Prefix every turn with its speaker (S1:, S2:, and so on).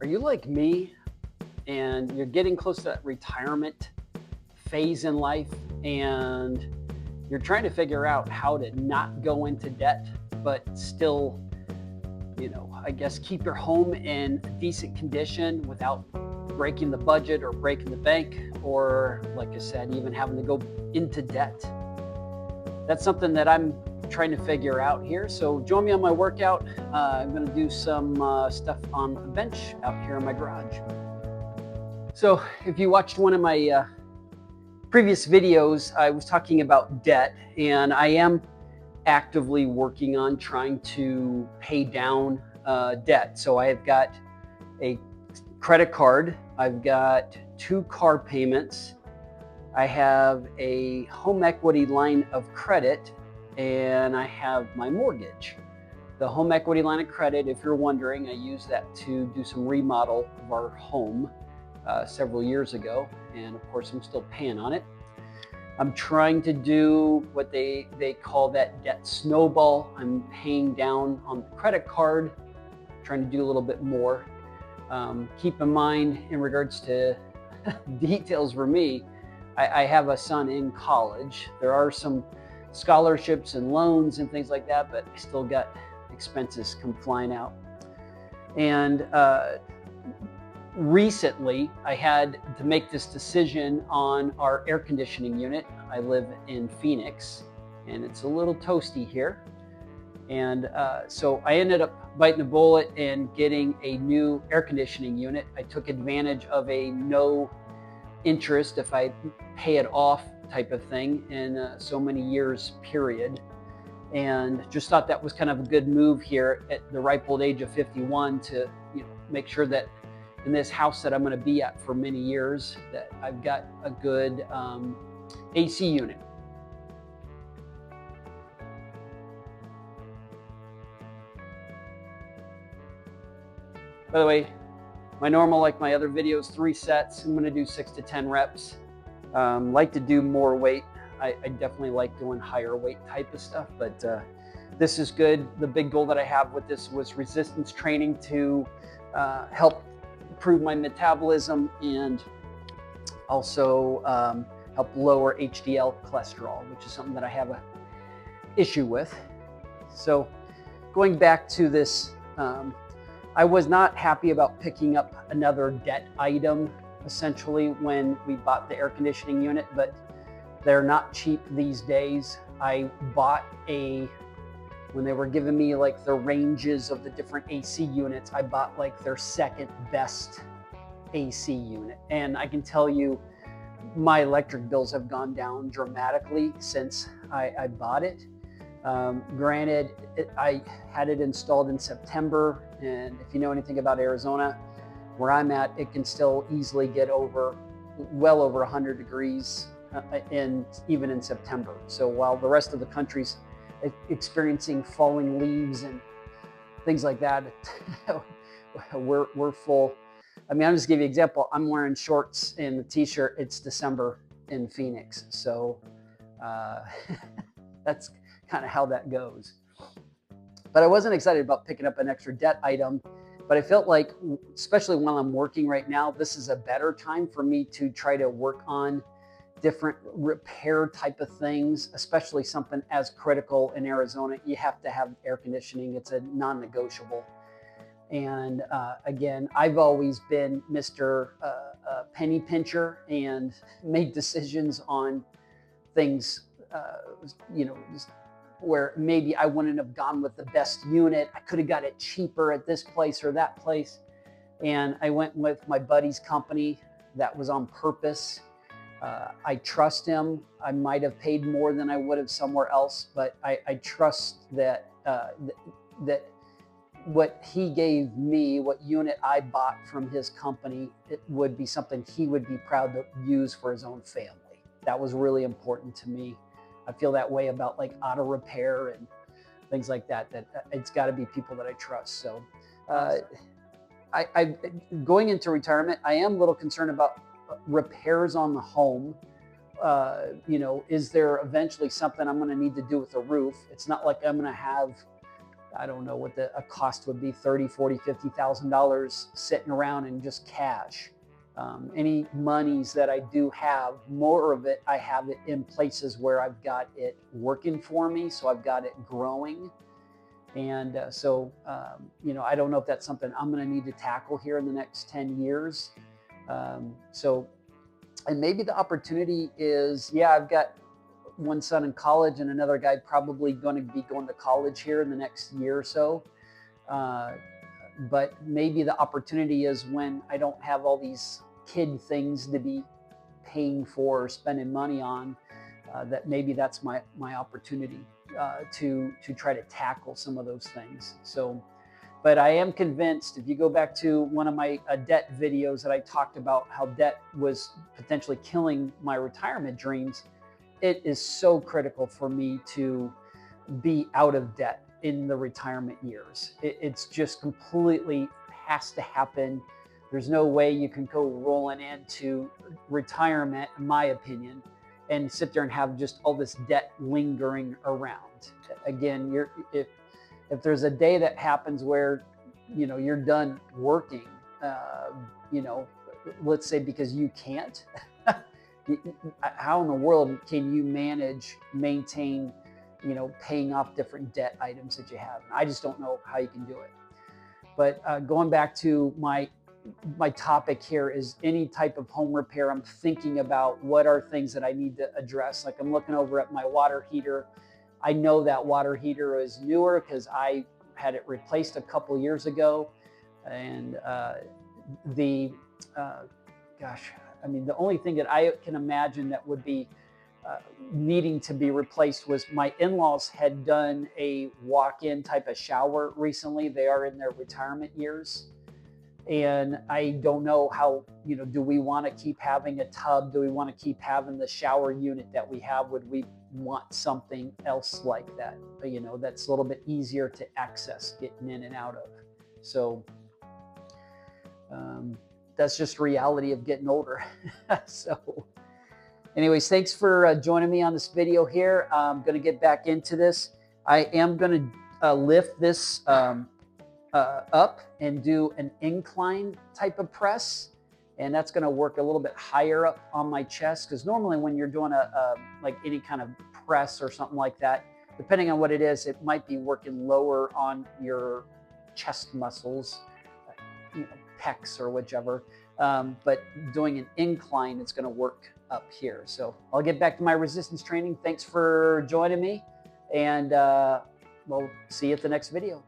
S1: Are you like me and you're getting close to that retirement phase in life and you're trying to figure out how to not go into debt, but still, I guess keep your home in decent condition without breaking the budget or breaking the bank, or like I said, even having to go into debt? That's something that I'm trying to figure out here. So join me on my workout. I'm going to do some stuff on the bench out here in my garage. So if you watched one of my previous videos, I was talking about debt, and I am actively working on trying to pay down debt. So I have got a credit card, I've got 2 car payments, I have a home equity line of credit, and I have my mortgage. The home equity line of credit, if you're wondering, I used that to do some remodel of our home several years ago, and of course I'm still paying on it. I'm trying to do what they call that debt snowball. I'm paying down on the credit card, trying to do a little bit more. Keep in mind, in regards to details for me, I have a son in college. There are some scholarships and loans and things like that, but I still got expenses come flying out. And recently, I had to make this decision on our air conditioning unit. I live in Phoenix, and it's a little toasty here. And so I ended up biting the bullet and getting a new air conditioning unit. I took advantage of a no interest if I pay it off type of thing in so many years period, and just thought that was kind of a good move here at the ripe old age of 51 to make sure that in this house that I'm going to be at for many years, that I've got a good AC unit. By the way, my normal, like my other videos, 3 sets. I'm going to do 6 to 10 reps. Like to do more weight. I definitely like doing higher weight type of stuff, but this is good. The big goal that I have with this was resistance training to help improve my metabolism and also help lower HDL cholesterol, which is something that I have an issue with. So going back to this, I was not happy about picking up another debt item essentially when we bought the air conditioning unit, but they're not cheap these days. I bought when they were giving me like the ranges of the different AC units, I bought like their second best AC unit. And I can tell you my electric bills have gone down dramatically since I bought it. Granted, I had it installed in September, and if you know anything about Arizona, where I'm at, it can still easily get well over 100 degrees even in September. So while the rest of the country's experiencing falling leaves and things like that, we're full. I mean, I'll just give you an example. I'm wearing shorts and a t-shirt. It's December in Phoenix, so that's kind of how that goes. But I wasn't excited about picking up an extra debt item, but I felt like, especially while I'm working right now, this is a better time for me to try to work on different repair type of things, especially something as critical in Arizona. You have to have air conditioning. It's a non-negotiable. And again, I've always been Mr. Penny Pincher and made decisions on things, just where maybe I wouldn't have gone with the best unit. I could have got it cheaper at this place or that place. And I went with my buddy's company. That was on purpose. I trust him. I might have paid more than I would have somewhere else, but I trust that that what he gave me, what unit I bought from his company, it would be something he would be proud to use for his own family. That was really important to me. I feel that way about like auto repair and things like that, that it's got to be people that I trust. So I going into retirement, I am a little concerned about repairs on the home. Is there eventually something I'm going to need to do with the roof? It's not like I'm going to have I don't know what a cost would be, $30, $40, $50,000 sitting around in just cash. Any monies that I do have, more of it, I have it in places where I've got it working for me. So I've got it growing. And I don't know if that's something I'm going to need to tackle here in the next 10 years. And maybe the opportunity is, yeah, I've got one son in college and another guy probably going to be going to college here in the next year or so. But maybe the opportunity is when I don't have all these kid things to be paying for or spending money on, that maybe that's my opportunity to try to tackle some of those things. So, but I am convinced, if you go back to one of my debt videos that I talked about how debt was potentially killing my retirement dreams, it is so critical for me to be out of debt in the retirement years. It's just completely has to happen. There's no way you can go rolling into retirement, in my opinion, and sit there and have just all this debt lingering around. Again, if there's a day that happens where, you're done working, let's say because you can't, how in the world can you maintain, paying off different debt items that you have? And I just don't know how you can do it. But going back to my topic here is any type of home repair. I'm thinking about what are things that I need to address. Like I'm looking over at my water heater. I know that water heater is newer because I had it replaced a couple years ago. And the only thing that I can imagine that would be needing to be replaced was my in-laws had done a walk-in type of shower recently. They are in their retirement years. And I don't know how, do we want to keep having a tub? Do we want to keep having the shower unit that we have? Would we want something else like that, that's a little bit easier to access, getting in and out of? So that's just reality of getting older. So anyways, thanks for joining me on this video here. I'm going to get back into this. I am going to lift this up and do an incline type of press, and that's going to work a little bit higher up on my chest, because normally when you're doing like any kind of press or something like that, depending on what it is, it might be working lower on your chest muscles, pecs or whichever, but doing an incline, it's going to work up here. So I'll get back to my resistance training. Thanks for joining me, and we'll see you at the next video.